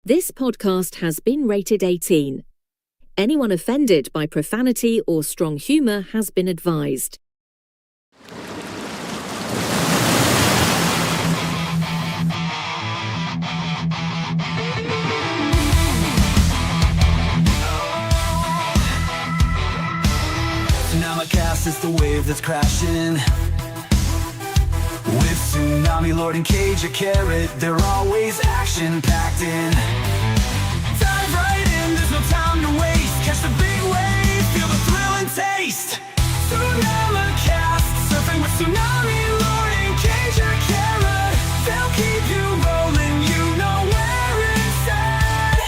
This podcast has been rated 18. Anyone offended by profanity or strong humour has been advised. TSUNAMICAST is the wave that's crashing. With Tsunami, Lord, and Cagier, Carrot, they're always action-packed in. Dive right in, there's no time to waste. Catch the big wave, feel the thrill and taste. TSUNAMICAST, surfing with Tsunami, Lord, and Cagier, Carrot, they'll keep you rolling, you know where it's at.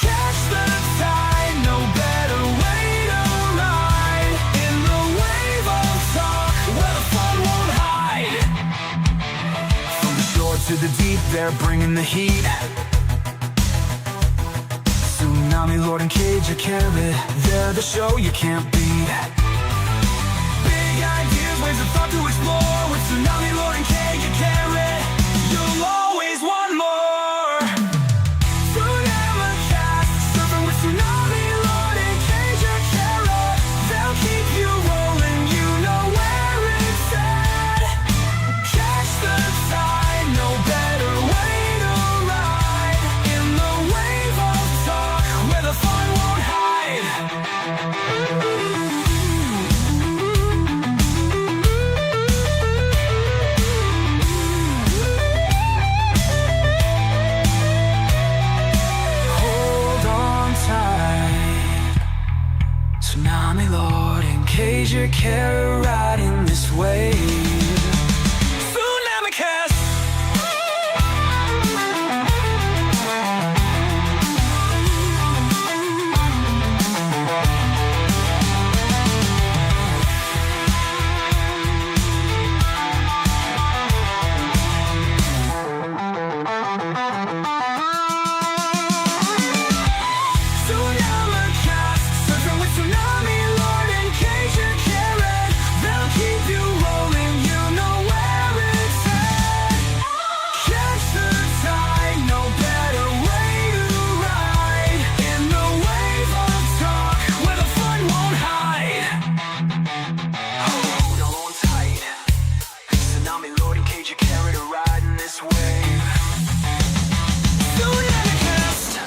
Catch the tide, no better way to ride. In the wave of talk, where the fun won't hide. From the shore to the deep, they're bringing the heat. Tsunami, Lord, and Cagier, Carrot, they're the show you can't beat. Big ideas, waves of thought to explore. With Tsunami, Lord, and Cagier, Carrot, you'll always want more. TSUNAMICAST, surfing with Tsunami, Lord, and Cagier, Carrot, they'll keep you rolling, you know where it's at. Catch the tide, no better way to ride. In the wave of talk, where the fun won't hide. Hold on tight. Tsunami, Lord, and Cagier, Carrot, riding this wave. TSUNAMICAST. TSUNAMICAST, surfing with Tsunami, Lord, and Cagier, Carrot, they'll keep you rolling, you know where it's at. Catch the tide, no better way to ride. In the wave of talk, where the fun won't hide. Hold on tight. Tsunami, Lord, and Cagier, Carrot are riding this wave. TSUNAMICAST.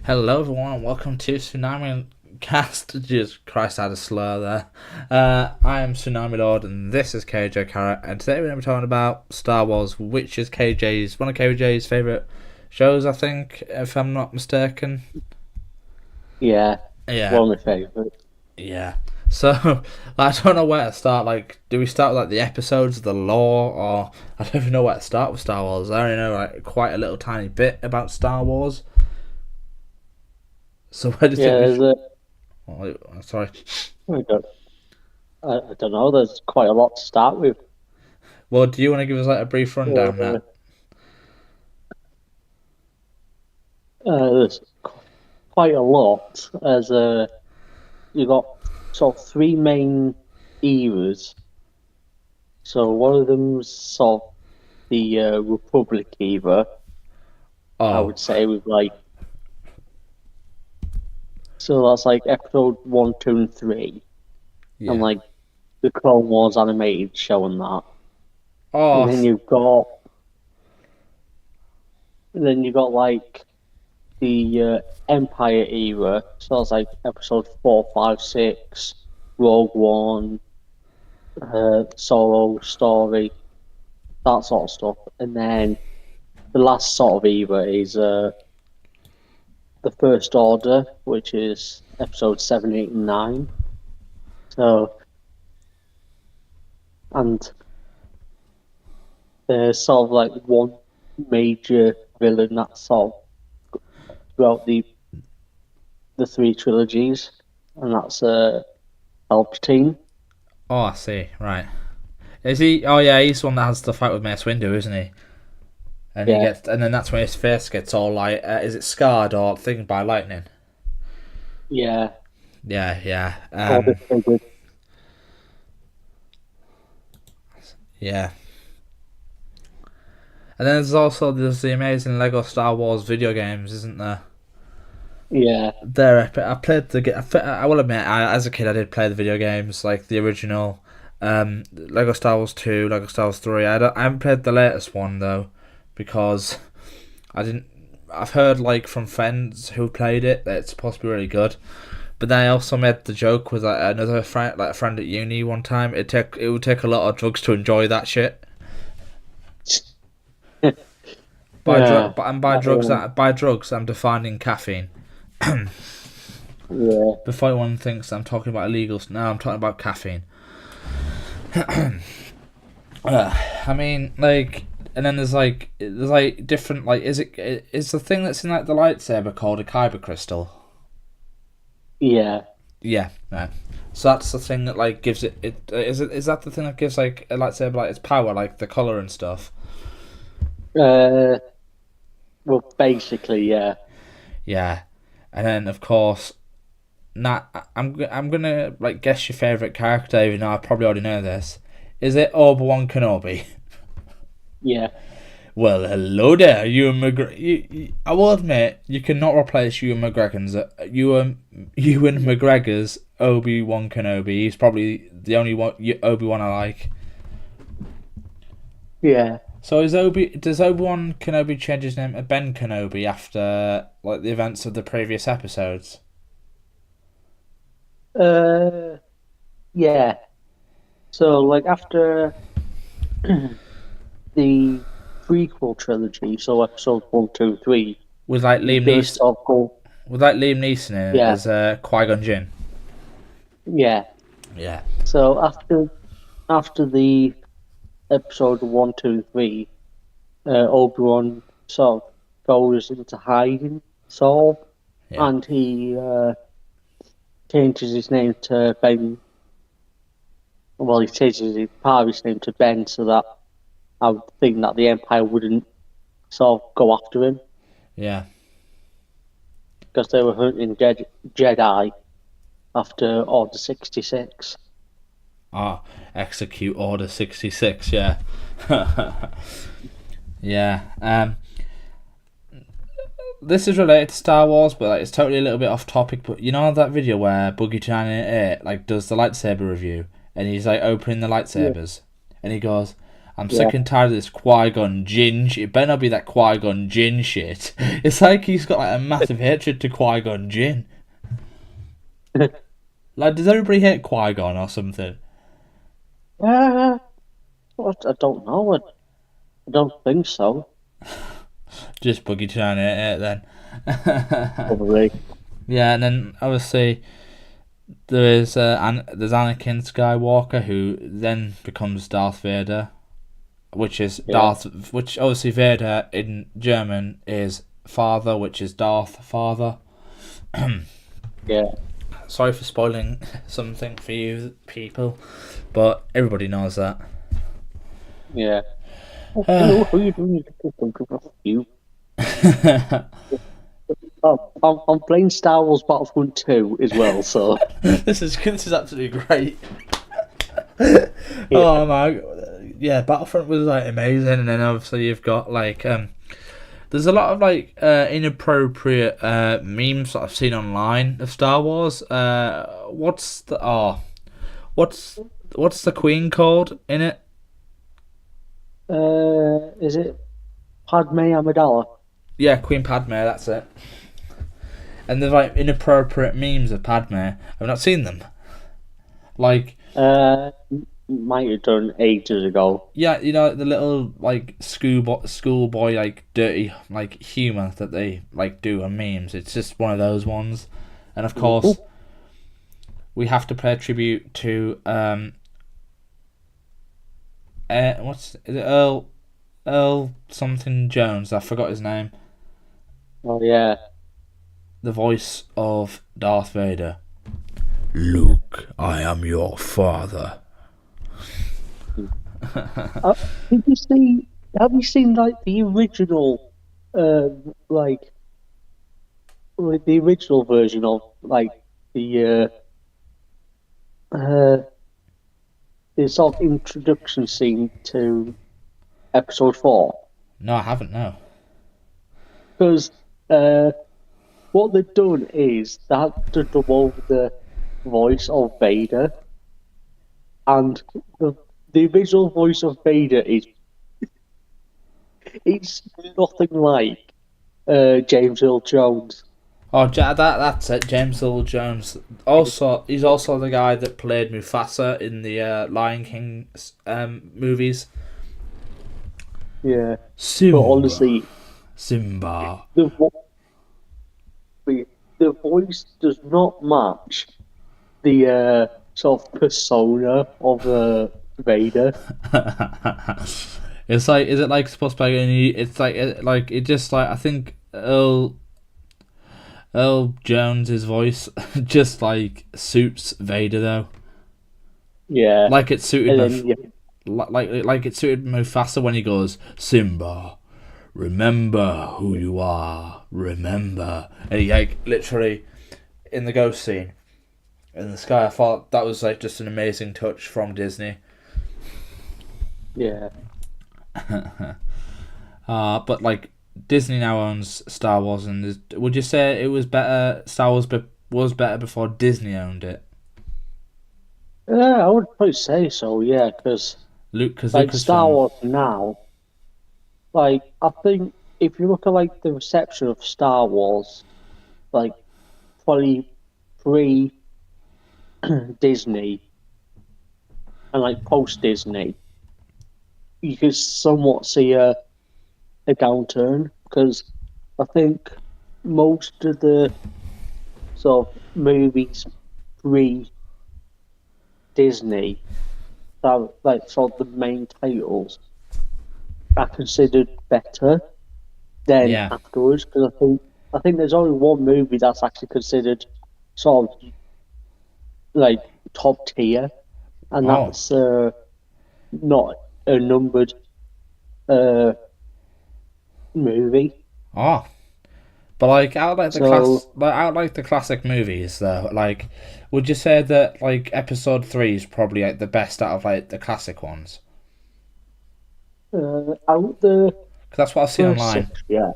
Hello everyone and welcome to Tsunami Cast. Jesus Christ, I had a slur there. I am Tsunami Lord and this is KJ Carrot, and today we're going to be talking about Star Wars, which is one of KJ's favourite shows, I think, if I'm not mistaken. Yeah, Yeah. one of my favourites. Yeah. So, I don't know where to start. Like, do we start with like the episodes, the lore, or I don't even know where to start with Star Wars. I only know like quite a little tiny bit about Star Wars. So where do you Yeah, think there's sorry. I don't know, there's quite a lot to start with. Well, do you want to give us like a brief rundown now? There's quite a lot, as you got sort of three main eras. So one of them's sort of the Republic era, I Oh, would say, with like, so that's like episode 1, 2, and 3, yeah. and like the Clone Wars animated show and that. Oh, And then you got like the Empire era, so that's like episode 4, 5, 6, Rogue One, Solo Story, that sort of stuff. And then the last sort of era is the First Order, which is episode 7, 8, and 9. So, and there's sort of like one major villain that's sort of throughout the three trilogies, and that's Palpatine. oh, I see. Right. Is he? Oh, yeah. He's the one that has the fight with Mace Windu, isn't he? And he Yeah. gets, and then that's when his face gets all like, is it scarred or thinged by lightning? Yeah. Yeah, yeah. All the figures. Yeah. And then there's the amazing Lego Star Wars video games, isn't there? Yeah. They're epic. I played I will admit, as a kid, I did play the video games, like the original, Lego Star Wars 2, Lego Star Wars 3. I haven't played the latest one though, because I didn't. I've heard like from friends who played it that it's supposed to be really good, but then I also made the joke with like another friend, like a friend at uni one time. It would take a lot of drugs to enjoy that shit. By drugs, I'm defining caffeine. Yeah. Before anyone thinks I'm talking about illegals, no, I'm talking about caffeine. I mean, like, and then there's different, like, is the thing that's in like the lightsaber called a kyber crystal? Yeah. Yeah, no. So that's the thing that like gives is that the thing that gives like a lightsaber like its power, like the color and stuff? Well, basically, yeah. Yeah, and then of course, I'm gonna like guess your favorite character, even though I probably already know this. Is it Obi-Wan Kenobi? Yeah. Well, hello there, Ewan McGregor. I will admit, you cannot replace Ewan McGregor's Obi-Wan Kenobi. He's probably the only Obi-Wan I like. Yeah. So does Obi-Wan Kenobi change his name to Ben Kenobi after like the events of the previous episodes? Yeah. So, like, after the prequel trilogy, so episodes 1, 2, 3, With like Liam does Neeson, sort of go, in it Yeah. as Qui-Gon Jinn. yeah. Yeah. So after the episode 1, 2, 3, Obi-Wan sort of goes into hiding, sort of, Yeah. and he changes his name to Ben. Well, he changes part of his name to Ben so that I would think that the Empire wouldn't sort of go after him Yeah. because they were hunting Jedi after Order 66. Ah, execute Order 66. Yeah. Yeah. This is related to Star Wars, but like, it's totally a little bit off topic. But you know that video where Boogie like does the lightsaber review, and he's like opening the lightsabers, and he goes, "I'm sick and tired of this Qui-Gon Jinn shit. It better not be that Qui-Gon Jinn shit." It's like he's got like a massive hatred to Qui-Gon Jinn. Like, does everybody hate Qui-Gon or something? I don't know. I don't think so. Just Boogie trying to hate it then. Probably. Yeah, and then obviously there's Anakin Skywalker, who then becomes Darth Vader, which obviously Vader in German is father, which is Darth father. Yeah. Sorry for spoiling something for you people, but everybody knows that. Yeah. Hello, how are you doing? You. I'm playing Star Wars Battlefront 2 as well, so this is absolutely great. Oh my, yeah, Battlefront was like amazing, and then obviously you've got like there's a lot of like inappropriate memes that I've seen online of Star Wars. What's the Queen called in it? is it Padme Amidala? Yeah, Queen Padme, that's it. And there's like inappropriate memes of Padme. I've not seen them. Like, might have done ages ago. yeah, you know, the little like schoolboy like dirty like humor that they like do on memes. It's just one of those ones. And of course, we have to pay tribute to is it Earl something Jones? I forgot his name. Oh yeah. The voice of Darth Vader. Luke, I am your father. Did you see? Have you seen like the original, like the original version of like the the sort of introduction scene to Episode 4? No, I haven't. No. Because what they've done is they had to double the voice of Vader, and the original voice of Vader is it's nothing like James Earl Jones. Oh, that's it. James Earl Jones. Also, he's also the guy that played Mufasa in the Lion King movies. Yeah, Simba. but honestly, Simba. the voice does not match the sort of persona of Vader. It's like, is it like supposed to be any? It's like it just like I think Earl Jones's voice just like suits Vader though. Yeah, Like it suited and then, yeah, like it suited Mufasa when he goes, Simba, remember who you are, remember, and he like literally in the ghost scene in the sky. I thought that was like just an amazing touch from Disney. yeah. But like Disney now owns Star Wars, and would you say it was better? Star Wars was better before Disney owned it. I would probably say so. Yeah, because like Star Lucasfilm. Wars now, like I think if you look at like the reception of Star Wars, like probably pre Disney and like post Disney, you can somewhat see a downturn because I think most of the sort of movies pre Disney that like sort of the main titles are considered better than Yeah. afterwards because I think there's only one movie that's actually considered sort of like top tier, and Oh. that's not a numbered movie. Oh. But like out of like the So out of, like the classic movies though, like would you say that like episode 3 is probably like the best out of like the classic ones? out the 'Cause that's what I've seen first online. 6, yeah,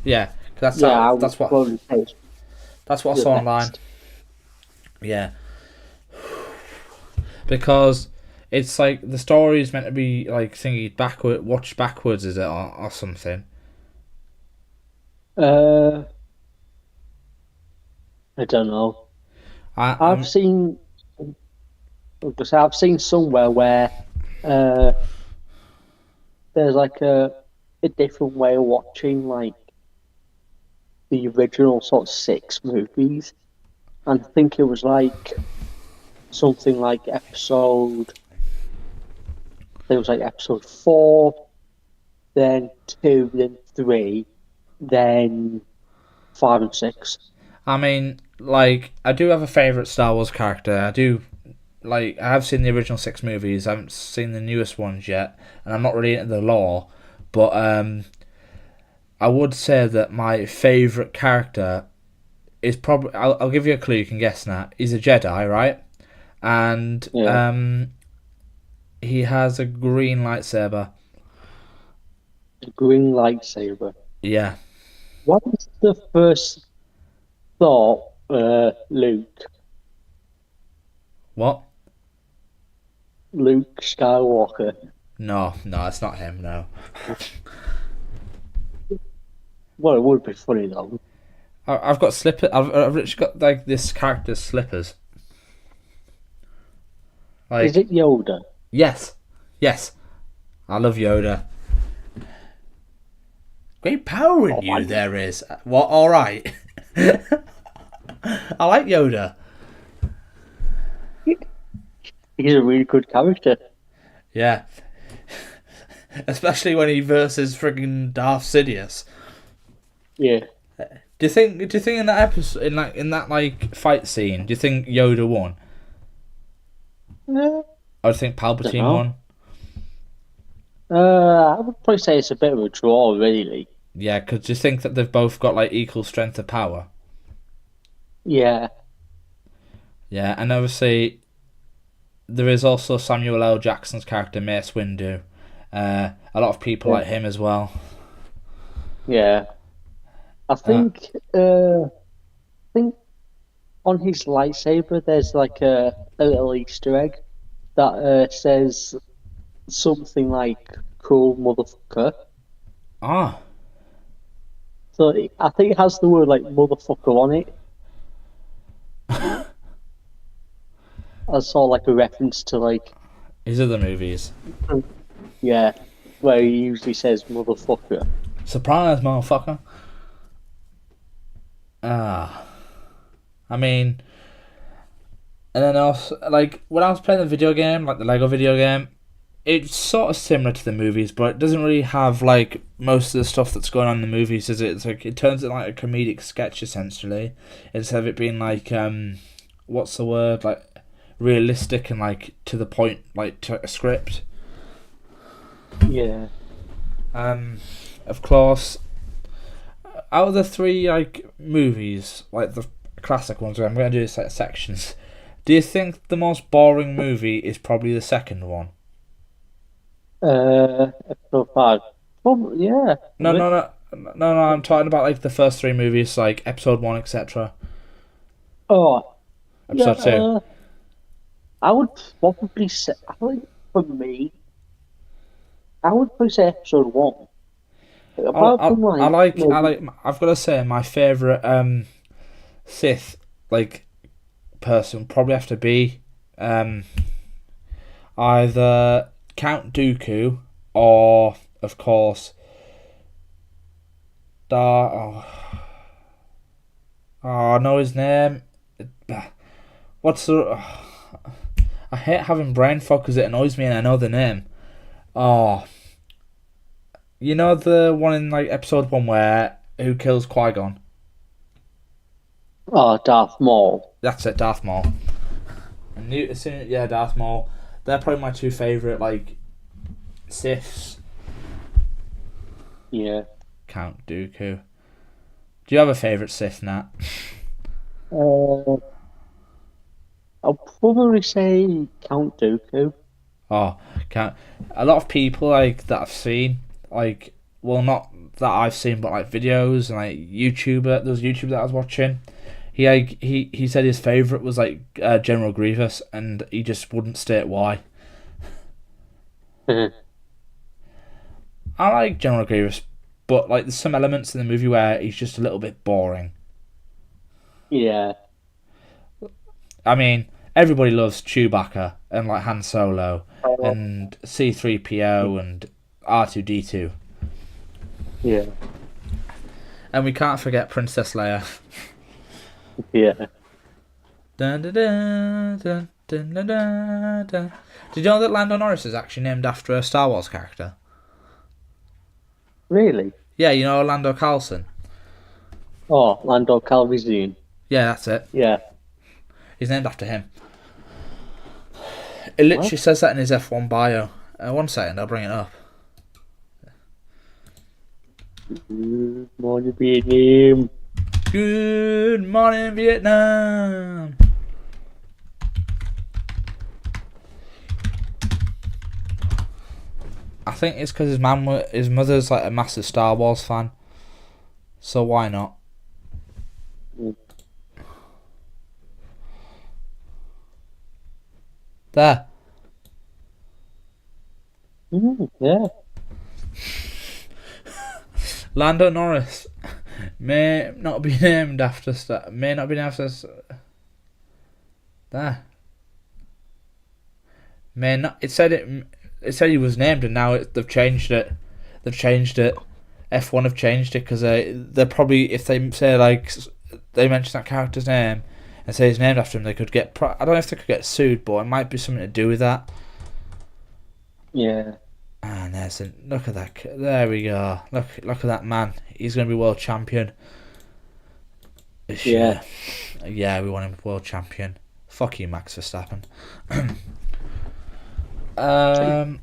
Yeah, 'cause I would that's what probably say it's that's what I the saw online. best. Yeah, because it's like the story is meant to be like watched backwards, is it, or something? Uh, I don't know. I'm I've seen somewhere where uh, there's like a different way of watching like the original sort of 6 movies, and I think it was like something like episode. It was like episode 4, then 2, then 3, then 5 and 6. I mean, like, I do have a favourite Star Wars character. I do, like, I have seen the original 6 movies. I haven't seen the newest ones yet, and I'm not really into the lore. But I would say that my favourite character is probably. I'll give you a clue. You can guess now. He's a Jedi, right? And Yeah. he has a green lightsaber. The green lightsaber. Yeah. What was the first thought, Luke? What? Luke Skywalker. No, it's not him. No. Well, it would be funny though. I've got slippers. I've literally got like this character's slippers. Like, Is it Yoda? yes. I love Yoda. Great power in you there is. What? All right. I like Yoda. He's a really good character. Yeah. Especially when he versus friggin' Darth Sidious. Yeah. Do you think in that episode in that like fight scene, do you think Yoda won? Uh, Or do you think Palpatine Dunno. won? I would probably say it's a bit of a draw, really. Yeah, because do you think that they've both got like equal strength of power? Yeah. Yeah, and obviously there is also Samuel L. Jackson's character Mace Windu. A lot of people like him as well. Yeah. I think on his lightsaber there's like a little Easter egg that says something like "cool motherfucker." Ah, So I think it has the word like "motherfucker" on it. I saw like a reference to like his other movies. yeah, where he usually says "motherfucker." Surprise, motherfucker. Ah. I mean, and then also, like, when I was playing the video game, like the Lego video game, it's sort of similar to the movies, but it doesn't really have, like, most of the stuff that's going on in the movies, is it? It's like, it turns it like a comedic sketch, essentially, instead of it being, like, what's the word? Like, realistic and, like, to the point, like, to a script. Yeah. Of course, out of the three, like, movies, like, the classic ones, I'm going to do this like sections. Do you think the most boring movie is probably the second one? Episode 5. Yeah. No. I'm talking about like the first three movies, like episode 1, etc. Oh, Episode 2. I would probably say, I think for me, I would probably say episode 1. Apart from I've got to say, my favourite Sith like person probably have to be either Count Dooku or, of course, I know his name. What's the? I hate having brain fog because it annoys me and I know the name. Oh, you know the one in like episode 1 where who kills Qui-Gon? Oh, Darth Maul. That's it, Darth Maul. Darth Maul. They're probably my two favourite, like, Siths. Yeah. Count Dooku. Do you have a favourite Sith, Nat? I'll probably say Count Dooku. Oh, Count. A lot of people, like, that I've seen, like, well, not that I've seen, but, like, videos and, like, YouTuber. There was a YouTuber that I was watching. He said his favourite was like General Grievous, and he just wouldn't state why. I like General Grievous, but like there's some elements in the movie where he's just a little bit boring. Yeah. I mean, everybody loves Chewbacca and like Han Solo and C-3PO and R2-D2. Yeah. And we can't forget Princess Leia. Yeah. Dun, dun, dun, dun, dun, dun, dun, dun. Did you know that Lando Norris is actually named after a Star Wars character? Really? Yeah, you know Lando Carlson? Oh, Lando Calrissian. Yeah, that's it. Yeah. He's named after him. It literally says that in his F1 bio. 1 second, I'll bring it up. Good morning, Vietnam. Good morning, Vietnam. I think it's because his mother's like a massive Star Wars fan. So why not? There. Yeah. Lando Norris may not be named after there. May not. It said he was named, and now they've changed it. F1 have changed it because they're probably, if they say like they mention that character's name and say he's named after him, they could get. I don't know if they could get sued, but it might be something to do with that. Yeah. And look at that. There we go. Look at that man. He's going to be world champion. Yeah. Yeah, we want him world champion. Fuck you, Max Verstappen. And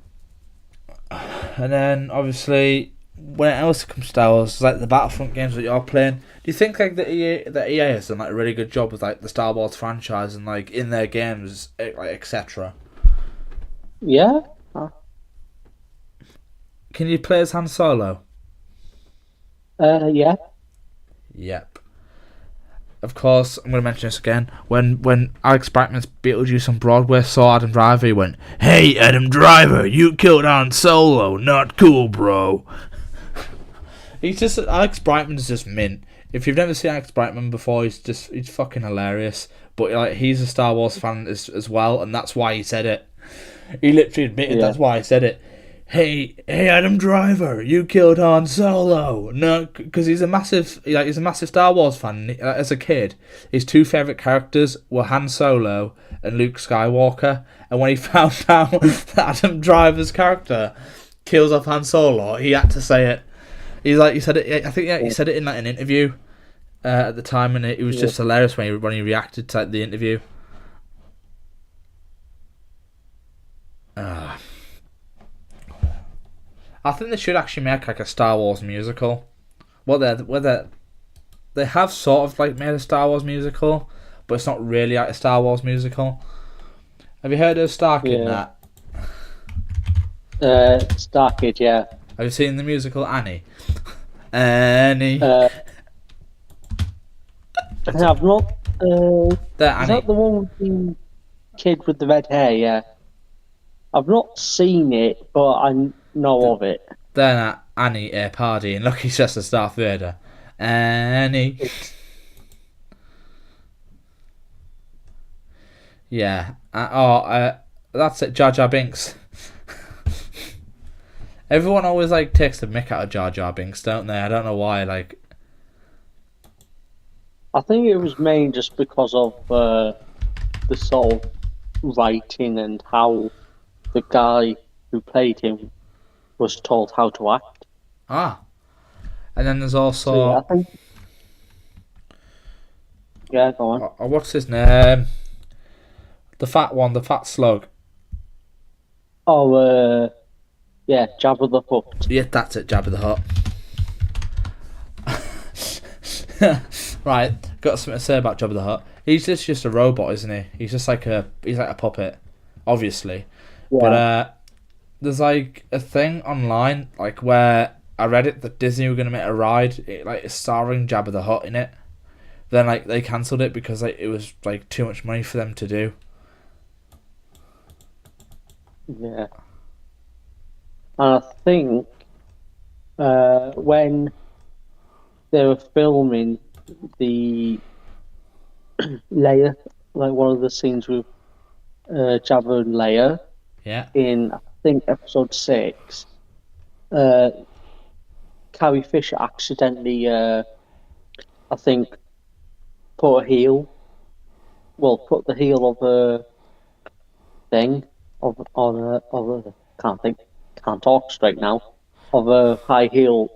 then obviously when it else comes to Star Wars, like the Battlefront games that you're playing, do you think like that EA has done like a really good job with like the Star Wars franchise and like in their games, like etc.? Yeah. Can you play as Han Solo? Yeah. Yep. Of course, I'm going to mention this again. When Alex Brightman's Beetlejuice on Broadway saw Adam Driver, he went, "Hey, Adam Driver, you killed Han Solo. Not cool, bro." Alex Brightman's just mint. If you've never seen Alex Brightman before, he's fucking hilarious. But like, he's a Star Wars fan as well, and that's why he said it. He literally admitted that's why he said it. Hey, Adam Driver, you killed Han Solo. No, because he's a massive Star Wars fan. As a kid, his two favourite characters were Han Solo and Luke Skywalker. And when he found out that Adam Driver's character kills off Han Solo, he had to say it. He said it. I think he said it in like an interview at the time, and it was just hilarious when he reacted to the interview. I think they should actually make like a Star Wars musical. They have sort of like made a Star Wars musical, but it's not really like a Star Wars musical. Have you heard of Starkid? Starkid, yeah. Have you seen the musical Annie? Annie. I've not. Is Annie. that the one with the kid with the red hair? Yeah. I've not seen it, but I know of it. Then Annie party, and look, he's just a Darth Vader. Annie. Yeah. That's it. Jar Jar Binks. Everyone always like takes the mick out of Jar Jar Binks, don't they? I don't know why. Like, I think it was mainly just because of the sort of writing and how the guy who played him was told how to act. And then there's also... So, yeah, I think... Yeah, go on. What's his name? The fat one, the fat slug. Oh, yeah, Jabba the Hutt. Yeah, that's it, Jabba the Hutt. Right, got something to say about Jabba the Hutt. He's just a robot, isn't he? He's just like a puppet, obviously. Yeah. But there's like a thing online, like where I read it that Disney were gonna make a ride, starring Jabba the Hutt in it. Then like they cancelled it because like it was like too much money for them to do. Yeah. And I think when they were filming the Leia, like one of the scenes with Jabba and Leia, in I think episode 6, Carrie Fisher accidentally, I think, put the heel of a thing can't talk straight now, of a high heel,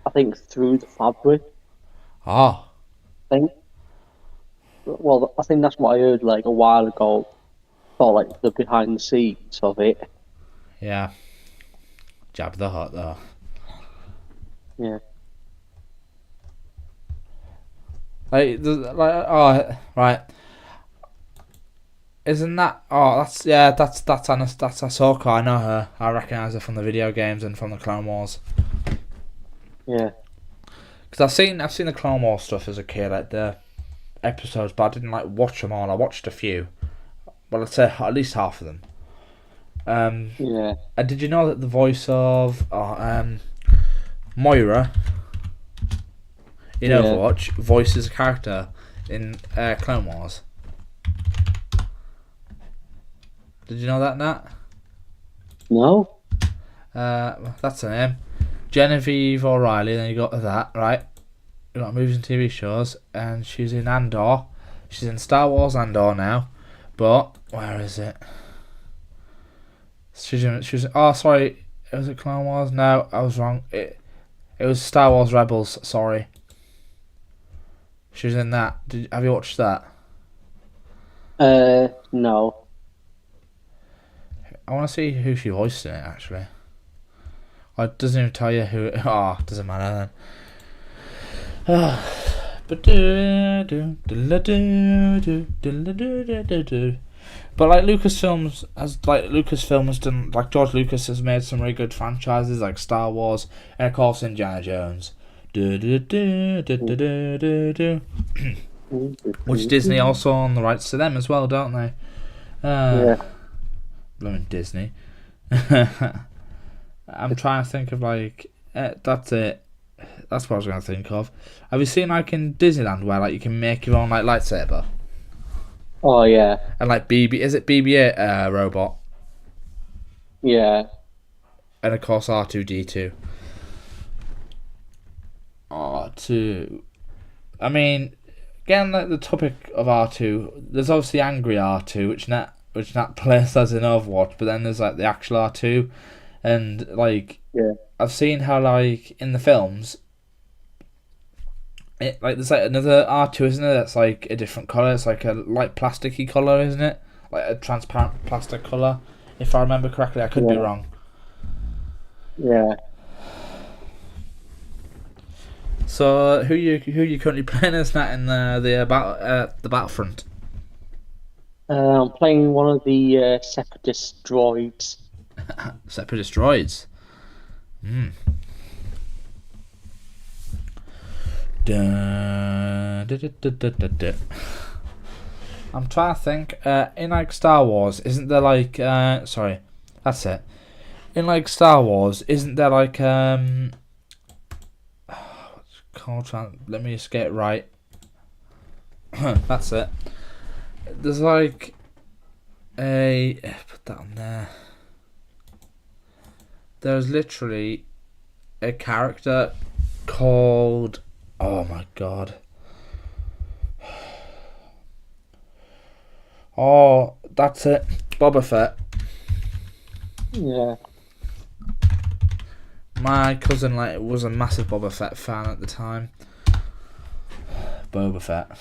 I think, through the fabric. I think. Well, I think that's what I heard like a while ago, for like the behind the scenes of it. Yeah. Jabba the Hutt, though. Yeah. Right. Isn't that? That's Ahsoka. I know her. I recognise her from the video games and from the Clone Wars. Yeah. Because I've seen the Clone Wars stuff as a kid, like the episodes, but I didn't like watch them all. I watched a few. Well, I'd say at least half of them. Yeah. And did you know that the voice of Moira in Overwatch voices a character in Clone Wars? Did you know that, Nat? No. That's her name. Genevieve O'Reilly. Then you got that, right? You got movies and TV shows, and she's in Andor. She's in Star Wars Andor now, but where is it? Sorry. Was it Clone Wars? No, I was wrong. It was Star Wars Rebels. Sorry. She was in that. Have you watched that? No. I want to see who she voiced in it, actually. It doesn't even tell you who... it doesn't matter then. But like Lucasfilm has done, like George Lucas has made some really good franchises like Star Wars and of course Indiana Jones. Which Disney also own the rights to them as well, don't they? Yeah. Blooming Disney. I'm trying to think of like that's it. That's what I was going to think of. Have you seen like in Disneyland where like you can make your own like lightsaber? Oh yeah. And like is it BB-8 robot? Yeah. And of course R2-D2. R2. I mean, again, like the topic of R2, there's obviously angry R2, which not placed as in Overwatch, but then there's like the actual R2, and like I've seen how like in the films, it like there's like another R2, isn't it? That's like a different color. It's like a light plasticky color, isn't it? Like a transparent plastic color, if I remember correctly. I could be wrong. Yeah. So who you currently playing as that in the Battlefront? I'm playing one of the Separatist droids. Separatist droids. I'm trying to think. In like Star Wars, isn't there like sorry, that's it. In like Star Wars, isn't there like let me just get it right. That's it. There's like put that on there. There's literally a character called, oh my god. Oh, that's it. Boba Fett. Yeah. My cousin was a massive Boba Fett fan at the time. Boba Fett.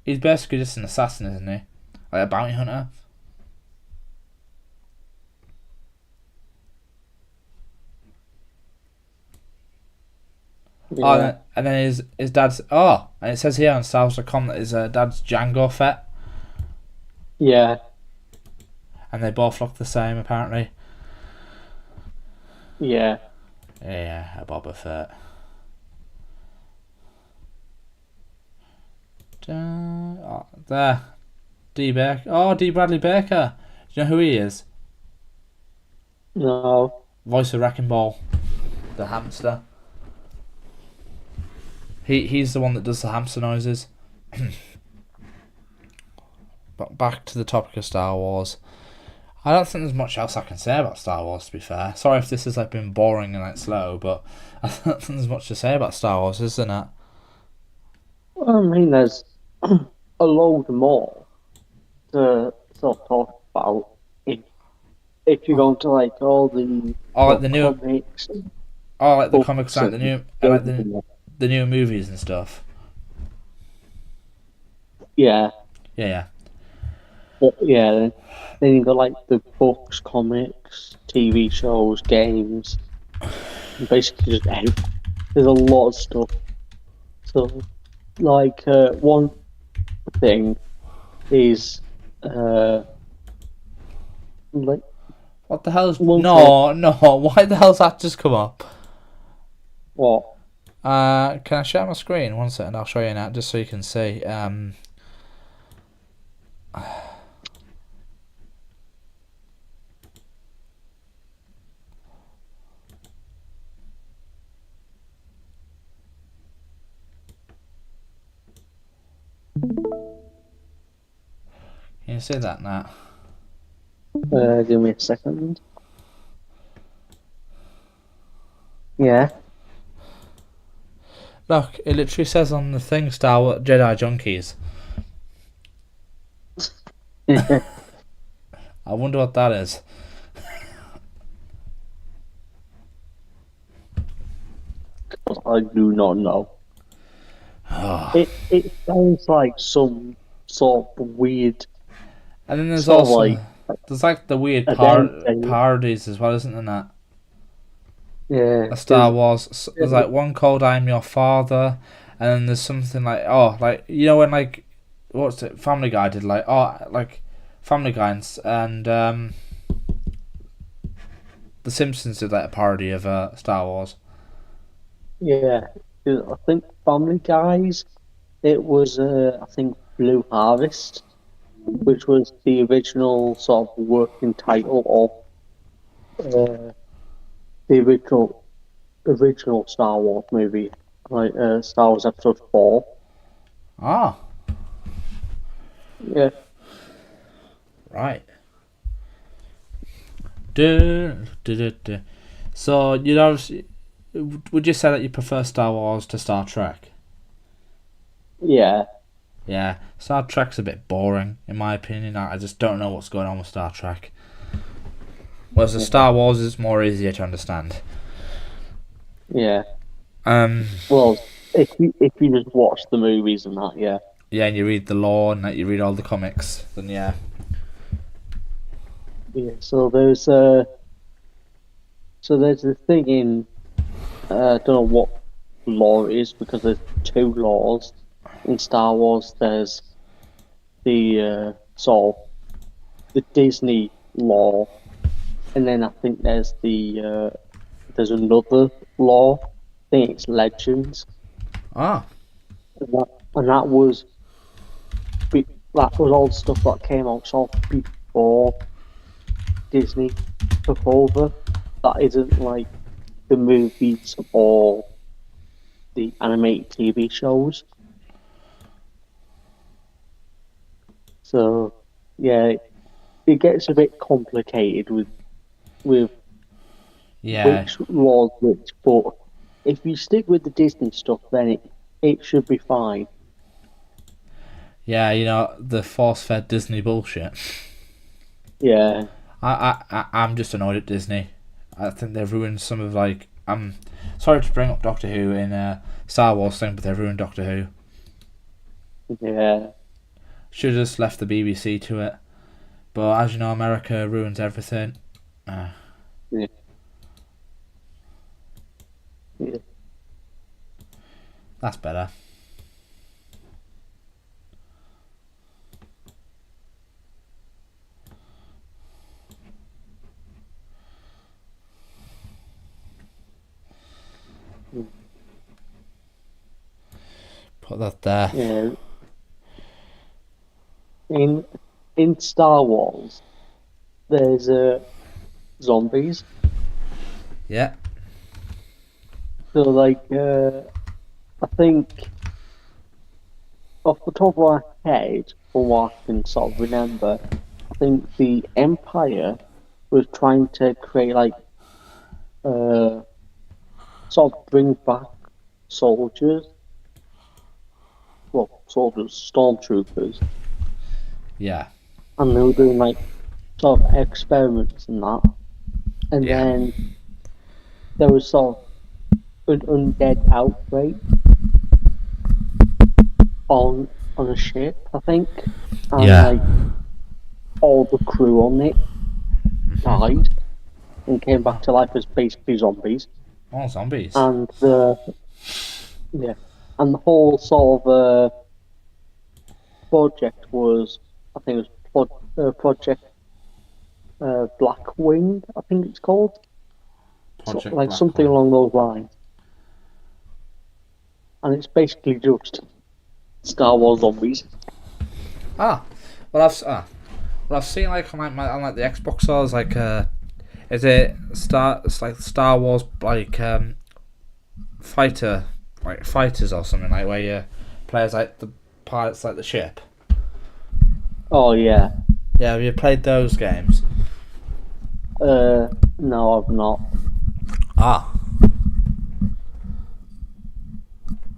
He's basically just an assassin, isn't he? Like a bounty hunter. Yeah. Oh, and then his dad's... Oh, and it says here on StarWars.com that his dad's Jango Fett. Yeah. And they both look the same, apparently. Yeah. Yeah, a Boba Fett. There. D. Baker. Oh, D. Bradley Baker. Do you know who he is? No. Voice of Wrecking Ball. The hamster. He's the one that does the hamster noises. But back to the topic of Star Wars. I don't think there's much else I can say about Star Wars, to be fair. Sorry if this has like been boring and like slow, but I don't think there's much to say about Star Wars, isn't it? Well, I mean, there's a load more to sort of talk about if you go to like all the like the new comics. Like the comics and the new movies and stuff. Yeah. Yeah. But yeah, then you got like the books, comics, TV shows, games, basically just everything. There's a lot of stuff. So, like one thing is like what the hell's no? Why the hell's that just come up? What? Can I share my screen? 1 second, I'll show you now, just so you can see. Can you see that now? Give me a second. Yeah. Look, it literally says on the thing, Star Wars Jedi Junkies. I wonder what that is. I do not know. It sounds like some sort of weird. And then there's sort of also there's like the weird parodies as well, isn't there? That? Yeah. A Star Wars. There's like one called "I'm Your Father," and then there's something like like you know when like what's it? Family Guy did like Family Guy and The Simpsons did like a parody of Star Wars. Yeah, 'cause I think Family Guys. It was I think Blue Harvest, which was the original sort of working title of the original Star Wars movie, like Star Wars Episode 4. Ah, Yeah, right. So you'd obviously, would you say that you prefer Star Wars to Star Trek? yeah, Yeah, Star Trek's a bit boring in my opinion. I just don't know what's going on with Star Trek. Whereas the Star Wars is more easier to understand. yeah. Um, Well, if you just watch the movies and that, yeah, yeah, and you read the lore and that you read all the comics, then yeah. yeah. So there's the thing in I don't know what law it is because there's two laws in Star Wars. There's the sort of the Disney law, and then I think there's another law. I think it's Legends, Ah, and that was that was all the stuff that came out sort of before Disney took over. That isn't like the movies or the animated TV shows. So yeah, it gets a bit complicated with yeah, which laws which, but if you stick with the Disney stuff, then it should be fine. yeah. You know the force-fed Disney bullshit. Yeah, I'm just annoyed at Disney. I think they've ruined some of like. I'm sorry to bring up Doctor Who in Star Wars thing, but they've ruined Doctor Who. yeah, Should have just left the BBC to it. But as you know, America ruins everything. yeah. Yeah. That's better. Put that there. Yeah. In Star Wars, there's zombies. Yeah. So like I think off the top of my head, from what I can sort of remember, I think the Empire was trying to create like sort of bring back soldiers, stormtroopers, Yeah. and they were doing like sort of experiments and that. And Yeah. then there was sort of an undead outbreak on a ship, I think. And Yeah. like all the crew on it died and came back to life as basically zombies. Oh, zombies. And the whole sort of project was, I think it was Project Blackwing, I think it's called. Project Like Black something Hole. along those lines. And it's basically just Star Wars zombies. Well, I've seen like on like the Xbox. So I was like, is it It's like Star Wars like fighters or something like where you play as like the pilots like the ship. Oh yeah. Yeah, have you played those games? No, I've not.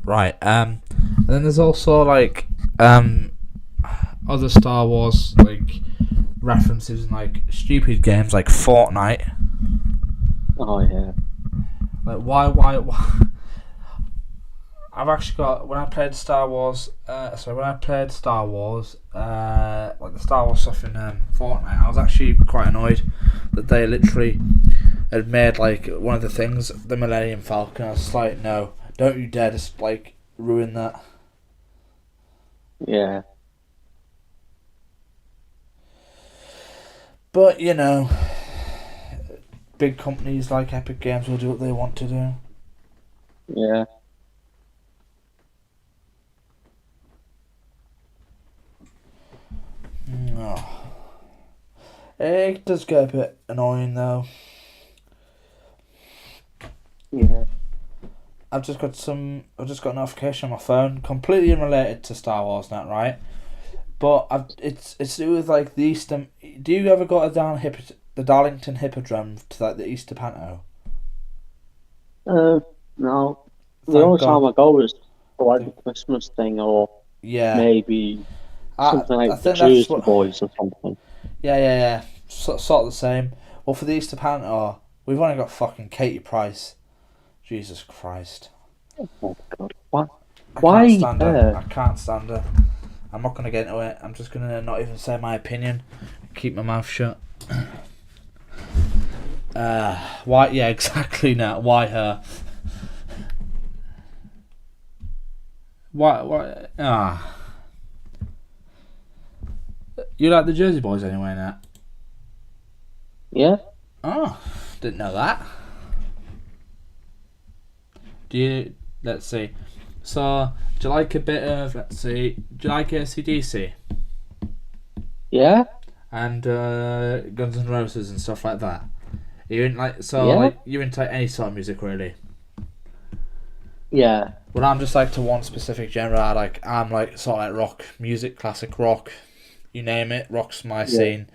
Right. And then there's also like other Star Wars like references in like stupid games like Fortnite. Oh yeah. Like why? I've actually got when I played Star Wars. Like the Star Wars stuff in Fortnite, I was actually quite annoyed that they literally had made like one of the things the Millennium Falcon. I was just like, no, don't you dare just like ruin that. Yeah. But you know, big companies like Epic Games will do what they want to do. Yeah. Oh. It does get a bit annoying though. Yeah. I've just got a notification on my phone, completely unrelated to Star Wars Net, right? But it's to do with like the Easter. Do you ever go to the Darlington Hippodrome to like the Easter panto? No. The Thank only God. time I go is for like the Christmas thing, or Yeah. maybe something I like the think that's Jersey what. Boys or something. Yeah. Sort of the same. Well, for the Easter panto, we've only got fucking Katie Price. Jesus Christ. Oh God, why? I Why can't stand her. her? I can't stand her. I'm not going to get into it. I'm just going to not even say my opinion. Keep my mouth shut. Why? Yeah, exactly. Now, why her? Why? You like the Jersey Boys anyway, Nat? Yeah. Oh, didn't know that. Do you? Let's see. So, do you like a bit of? Let's see. Do you like AC/DC Yeah. and Guns N' Roses and stuff like that? You into Yeah. like you into like, any sort of music really? Yeah. Well, I'm just like to one specific genre. I'm like sort of like rock music, classic rock, you name it. Rock's my scene.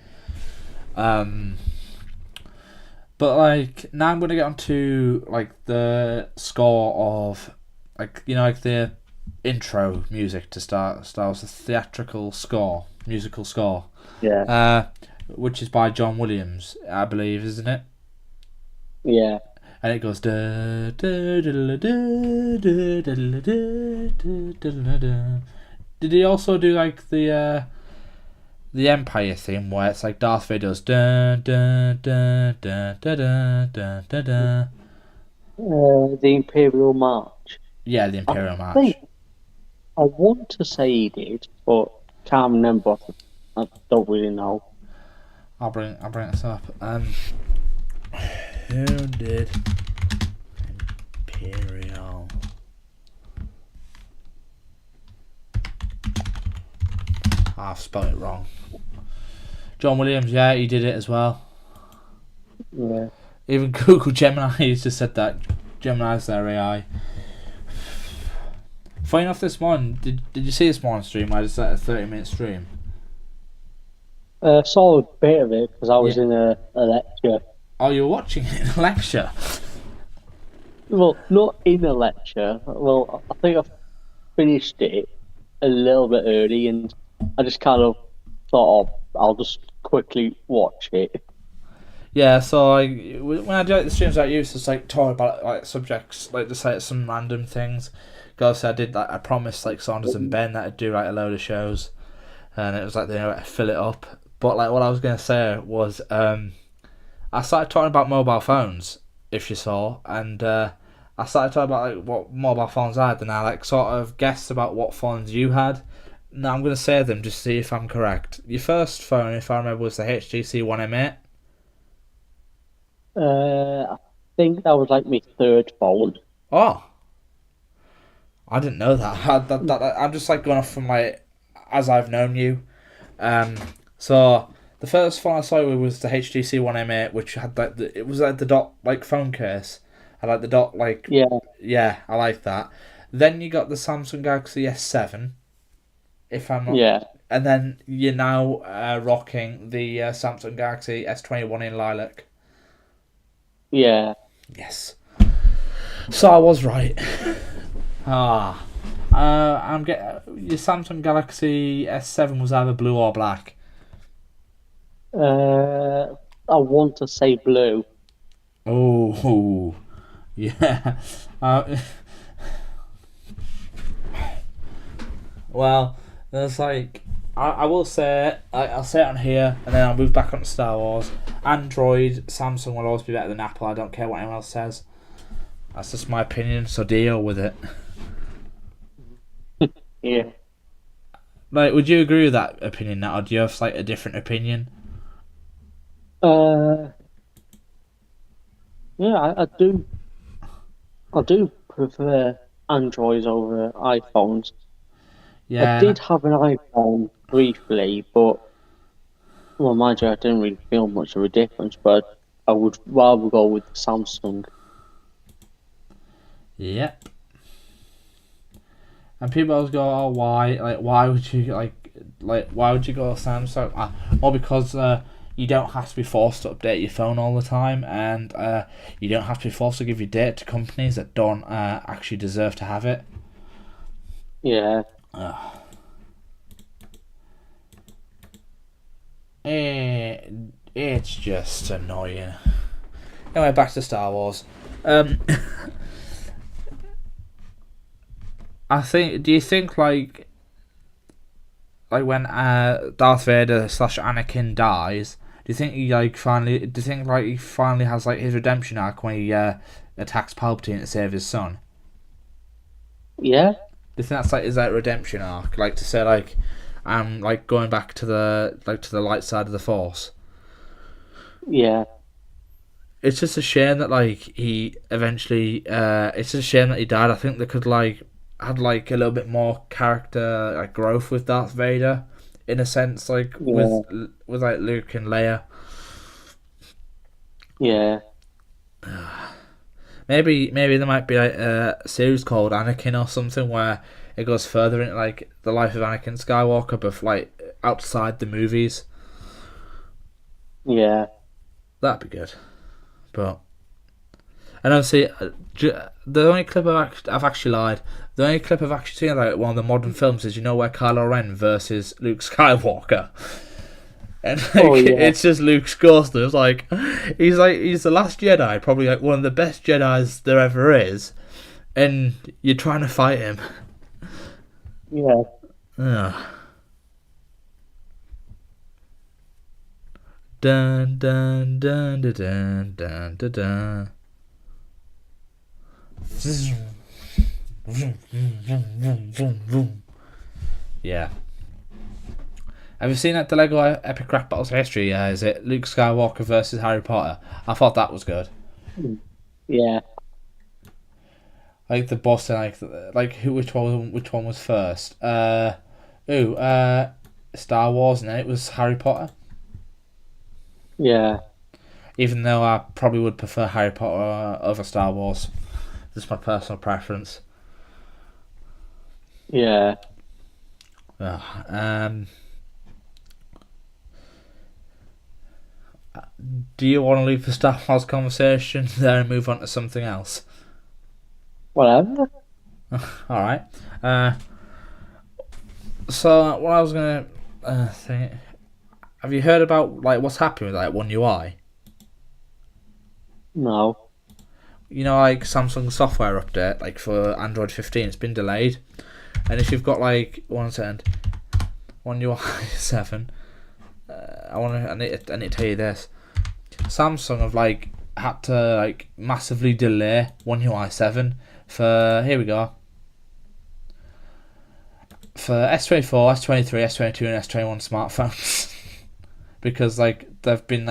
But like now I'm gonna get onto like the score of like like the intro music to Star Wars, the theatrical score, musical score. Yeah. Which is by John Williams, I believe, isn't it? Yeah. And it goes da da da da da da da da. Did he also do like the Empire theme where it's like Darth Vader does da da da da da da da da da? The Imperial March. Yeah, the Imperial March. I want to say he did, but can't remember. I don't really know. I'll bring this up. Who did Imperial? I've spelled it wrong. John Williams, yeah, he did it as well. Yeah. Even Google Gemini just said that. Gemini's their AI. Funny enough, this morning, did you see this morning stream? I just had a 30-minute stream. Saw a bit of it because I was in a lecture. Oh, you're watching it in a lecture? Well, not in a lecture. Well, I think I finished it a little bit early, and I just kind of thought, I'll just quickly watch it. Yeah, so when I do like the streams, I used to like talk about like subjects, like just like some random things. Because I did like I promised like Saunders and Ben that I'd do like a load of shows, and it was like they to fill it up. But like what I was gonna say was I started talking about mobile phones, if you saw, and I started talking about like what mobile phones I had, and I like sort of guessed about what phones you had. Now I'm gonna say them just to see if I'm correct. Your first phone, if I remember, was the HTC One M8. I think that was like my third phone. Oh, I didn't know that. I'm just like going off from like as I've known you. So the first phone I saw was the HTC One M8, which had like it was like the dot like phone case. I like the dot like yeah, I like that. Then you got the Samsung Galaxy S7, if I'm not. And then you're now rocking the Samsung Galaxy S21 in lilac. Yeah. Yes. So I was right. I'm your Samsung Galaxy S7 was either blue or black. I want to say blue. Oh, yeah. Well, there's like I will say I'll say it on here, and then I'll move back on to Star Wars. Android, Samsung will always be better than Apple. I don't care what anyone else says. That's just my opinion, so deal with it. Yeah. Like, would you agree with that opinion, Nat, or do you have like a different opinion? Uh, yeah, I do prefer Androids over iPhones. I Yeah, did have an iPhone briefly, but well, mind you, I didn't really feel much of a difference. But I would rather go with the Samsung. yeah. And people always go, "Oh, why? Like, why would you why would you go Samsung?" Or because you don't have to be forced to update your phone all the time, and you don't have to be forced to give your data to companies that don't actually deserve to have it. Yeah, It's just annoying. Anyway, back to Star Wars. Um, I think. Do you think like when Darth Vader / Anakin dies? Do you think he finally? Do you think he finally has his redemption arc when he attacks Palpatine to save his son? yeah, Do you think that's his redemption arc? To say I'm going back to the light side of the Force. yeah, It's just a shame that he eventually. It's just a shame that he died. I think they could had a little bit more character growth with Darth Vader, in a sense, yeah, with Luke and Leia. yeah, Maybe there might be a series called Anakin or something where it goes further into the life of Anakin Skywalker, but outside the movies. yeah. That'd be good. But and obviously, the only clip I've actually lied. The only clip I've actually seen one of the modern films is where Kylo Ren versus Luke Skywalker, and Oh yeah, it's just Luke's ghost. It's he's the last Jedi, probably one of the best Jedi's there ever is, and you're trying to fight him. yeah. Ugh. Dun dun dun dun dun dun dun dun. Yeah. Have you seen the Lego Epic Rap Battles of History? Is it Luke Skywalker versus Harry Potter? I thought that was good. Yeah, The boss and which one was first? Star Wars, and then it was Harry Potter. yeah, Even though I probably would prefer Harry Potter over Star Wars. Just my personal preference. yeah. Do you want to leave the Star Wars conversation there and move on to something else? Whatever. Alright. So, what I was going to think... Have you heard about what's happening with One UI? No. Samsung software update for Android 15, it's been delayed. And if you've got One UI 7, I need to tell you this. Samsung have had to massively delay One UI 7 for, here we go, for S24, S23, S22 and S21 smartphones. Because they've been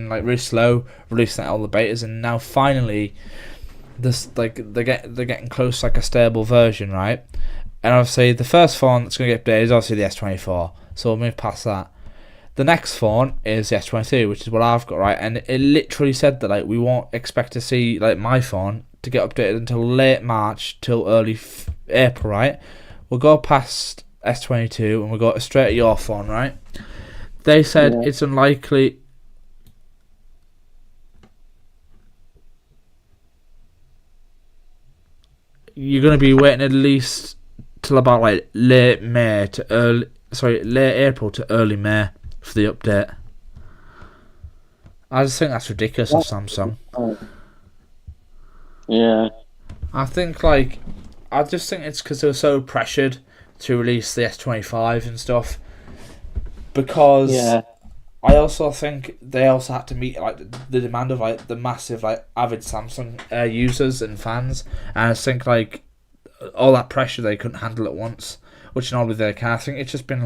really slow releasing all the betas, and now finally this they're getting close to a stable version, right? And obviously the first phone that's going to get updated is obviously the S24, so we'll move past that. The next phone is the S22, which is what I've got, right? And it literally said that we won't expect to see my phone to get updated until late March till early April, right? We'll go past S22 and we'll go straight at your phone, right? They said it's unlikely. You're going to be waiting at least till about late April to early May for the update. I just think that's ridiculous of Samsung. Yeah. I think I just think it's because they were so pressured to release the S25 and stuff. Because I also think they also had to meet the demand of the massive avid Samsung users and fans, and I think all that pressure they couldn't handle at once, which normally they can. I think it's just been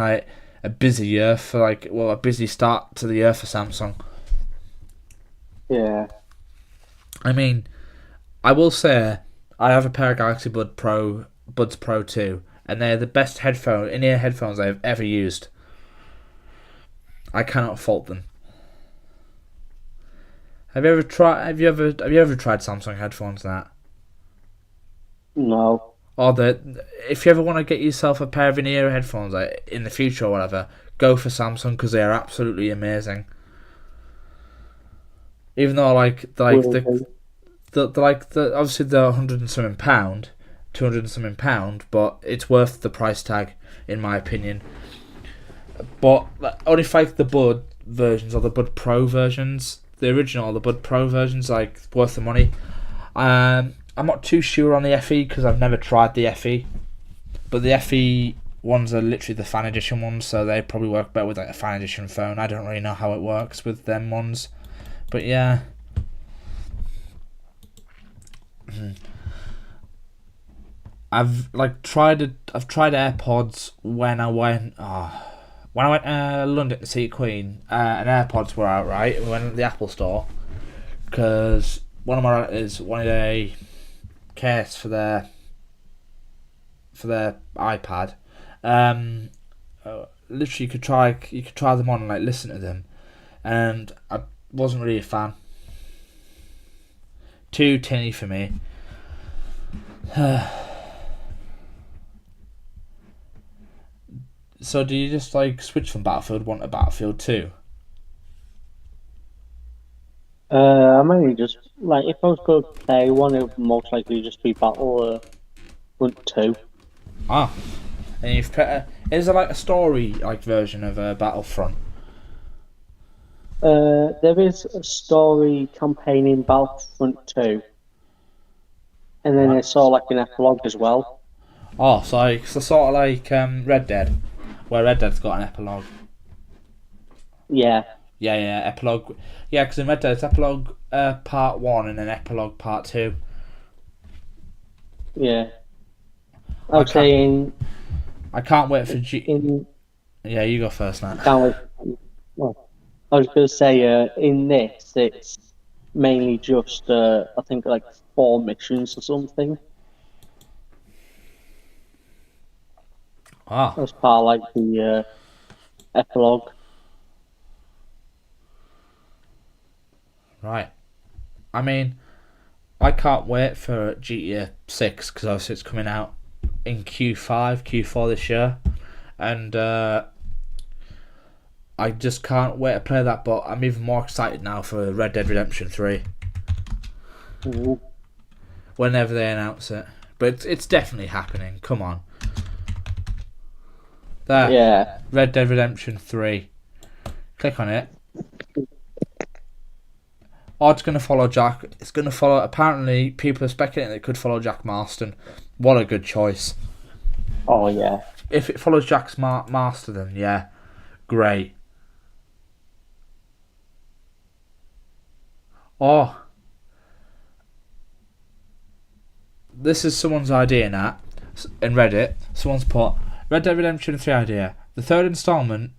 a busy year for a busy start to the year for Samsung. Yeah. I mean, I will say I have a pair of Galaxy Buds Pro 2, and they're the best in-ear headphones I've ever used. I cannot fault them. Have you ever tried Samsung headphones? No. Or if you ever want to get yourself a pair of in-ear headphones in the future or whatever, go for Samsung because they are absolutely amazing. Even though obviously they're £100 and something, £200 and something, but it's worth the price tag in my opinion. But only for the Bud versions or the Bud Pro versions, the original, the Bud Pro versions, worth the money. I'm not too sure on the FE because I've never tried the FE, but the FE ones are literally the fan edition ones, so they probably work better with a fan edition phone. I don't really know how it works with them ones, but yeah. I've tried AirPods when I went London to see Queen, and AirPods were out, right? We went to the Apple store because one of my relatives wanted a case for their iPad. Literally, you could try them on and listen to them, and I wasn't really a fan. Too tinny for me. So do you just switch from Battlefield 1 to Battlefield 2? I mainly just if I was going to play one, it would most likely just be Battlefront 2. Ah, and you've is there a story version of Battlefront? There is a story campaign in Battlefront 2, and then I saw an epilogue as well. Oh, so sort of Red Dead, where Red Dead's got an epilogue. Yeah. Yeah, epilogue. Yeah, because in Red Dead it's epilogue part 1 and then epilogue part 2. Yeah. I can't wait for Yeah, you go first now. Can't wait. Well, I was going to say, in this, it's mainly just, I think, 4 missions or something. Ah. As part of the epilogue. Right. I mean, I can't wait for GTA 6 because obviously it's coming out in Q4 this year, and I just can't wait to play that. But I'm even more excited now for Red Dead Redemption 3. Mm-hmm. Whenever they announce it, but it's definitely happening. Come on. There. Yeah. Red Dead Redemption 3. Click on it. Oh, it's going to follow Jack. It's going to follow. Apparently, people are speculating it could follow Jack Marston. What a good choice. Oh, yeah. If it follows Jack's Master, then yeah, great. Oh, this is someone's idea, Nat, in Reddit. Someone's put Red Dead Redemption 3 idea. The third installment,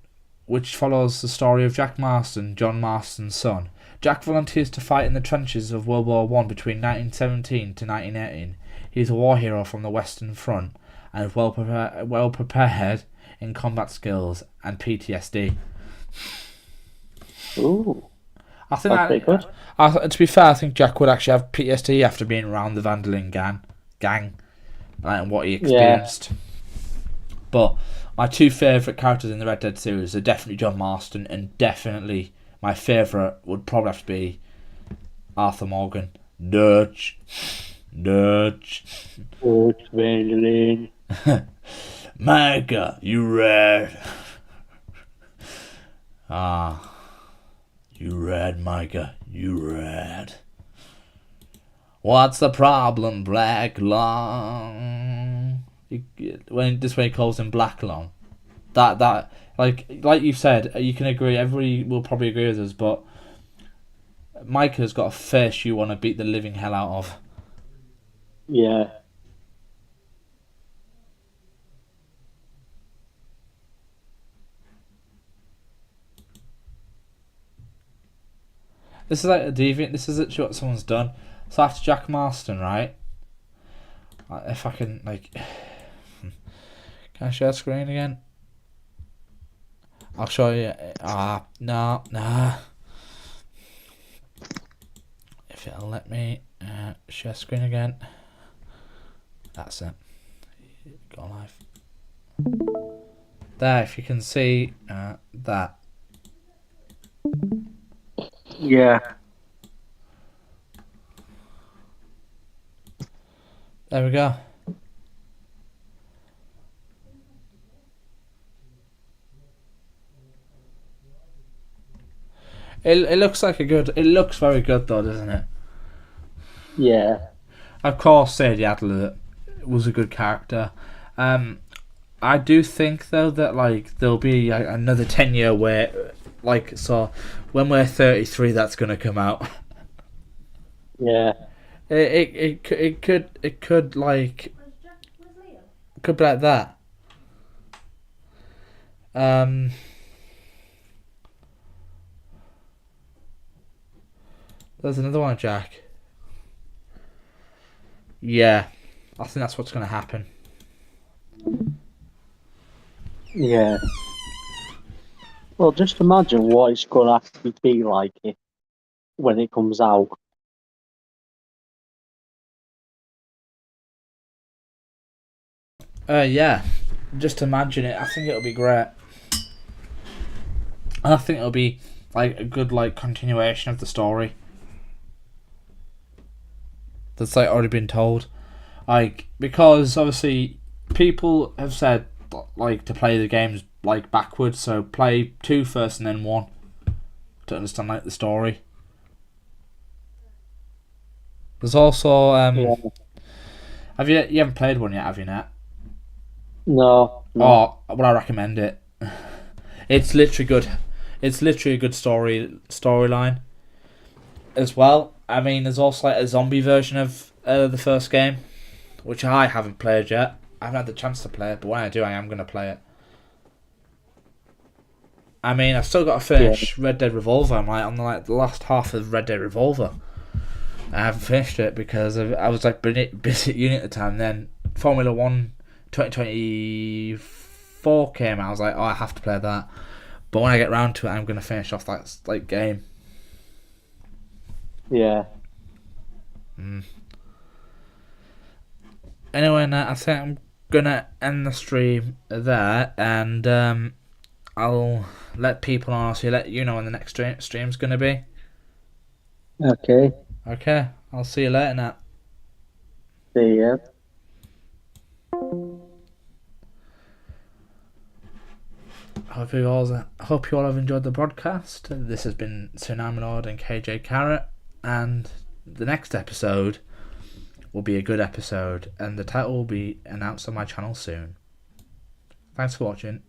which follows the story of Jack Marston, John Marston's son. Jack volunteers to fight in the trenches of World War I between 1917 to 1918. He is a war hero from the Western Front and is well prepared in combat skills and PTSD. Ooh. I think that's pretty good. To be fair, I think Jack would actually have PTSD after being around the Vandalin gang and what he experienced. Yeah. But my 2 favourite characters in the Red Dead series are definitely John Marston, and definitely my favourite would probably have to be Arthur Morgan. Dutch Vandalin. Micah, you red. You red, Micah. You red. What's the problem, Black Long? When he calls him Black Long, that like you said, you can agree. Everybody will probably agree with us, but Micah's got a face you want to beat the living hell out of. Yeah. This is like a deviant. This is literally what someone's done. So after Jack Marston, right? If I can, like... Can I share screen again? I'll show you. No. If it'll let me share screen again. That's it. Go live. There, if you can see that. Yeah. There we go. It looks like a good. It looks very good though, doesn't it? Yeah. Of course, Sadie Adler was a good character. I do think though that like there'll be another 10-year wait. Like so, when we're 33, that's gonna come out. Yeah. It could like could be like that. There's another one, Jack. Yeah, I think that's what's gonna happen. Yeah. Well, just imagine what it's going to actually be like when it comes out. Yeah. Just imagine it. I think it'll be great. I think it'll be like a good like continuation of the story that's like already been told. Like because obviously people have said like to play the games like backwards, so play 2 first and then 1 to understand like the story. There's also Yeah. have you haven't played 1 yet, have you, Nat? No. Oh, would I recommend it? It's literally good. It's literally a good storyline as well. I mean, there's also like a zombie version of the first game, which I haven't played yet. I haven't had the chance to play it, but when I do, I am going to play it. I mean, I've still got to finish Red Dead Revolver. I'm like on the last half of Red Dead Revolver. I haven't finished it because I was like busy at uni at the time. Then Formula 1 2024 came out. I was like, oh, I have to play that. But when I get round to it, I'm going to finish off that like game. Yeah. Anyway, I think I'm going to end the stream there, and I'll let people know, so let you know when the next stream's going to be. Okay. Okay, I'll see you later, Nat. See ya. Hope you all have enjoyed the broadcast. This has been Tsunami Lord and KJ Carrot, and the next episode will be a good episode, and the title will be announced on my channel soon. Thanks for watching.